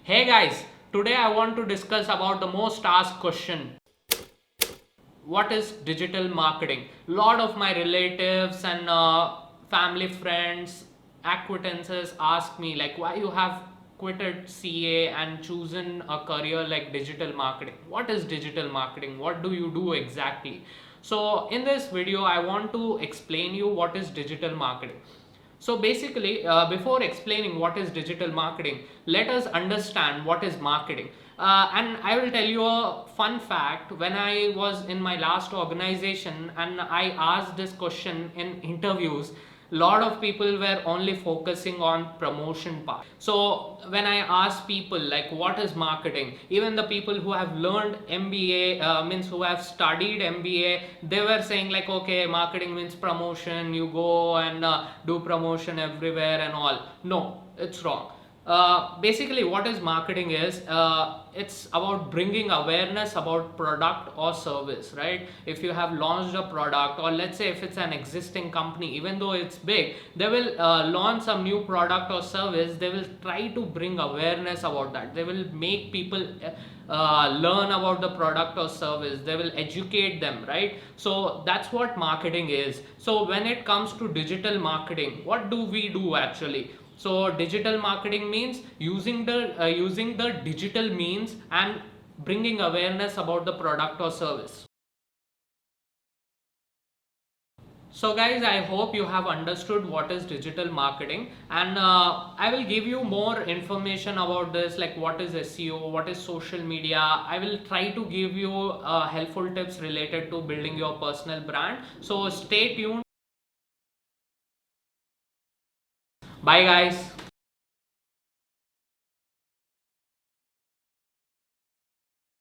Hey guys, today I want to discuss about the most asked question. What is digital marketing? A lot of my relatives and family friends, acquaintances ask me like why you have quitted CA and chosen a career like digital marketing. What is digital marketing? What do you do exactly? So in this video I want to explain you what is digital marketing. So basically, before explaining what is digital marketing, let us understand what is marketing. And I will tell you a fun fact. When I was in my last organization and I asked this question in interviews, lot of people were only focusing on promotion part. So when I ask people like what is marketing, even the people who have learned MBA, means who have studied MBA, they were saying like, okay, marketing means promotion, you go and do promotion everywhere and all. No, it's wrong. Basically what is marketing is, it's about bringing awareness about product or service, right? If you have launched a product, or let's say if it's an existing company, even though it's big, they will launch some new product or service, they will try to bring awareness about that. They will make people learn about the product or service. They will educate them, right? So that's what marketing is. So when it comes to digital marketing, what do we do actually? So digital marketing means using the digital means and bringing awareness about the product or service. So guys, I hope you have understood what is digital marketing, and I will give you more information about this, like what is SEO, what is social media. I will try to give you helpful tips related to building your personal brand. So stay tuned. Bye guys.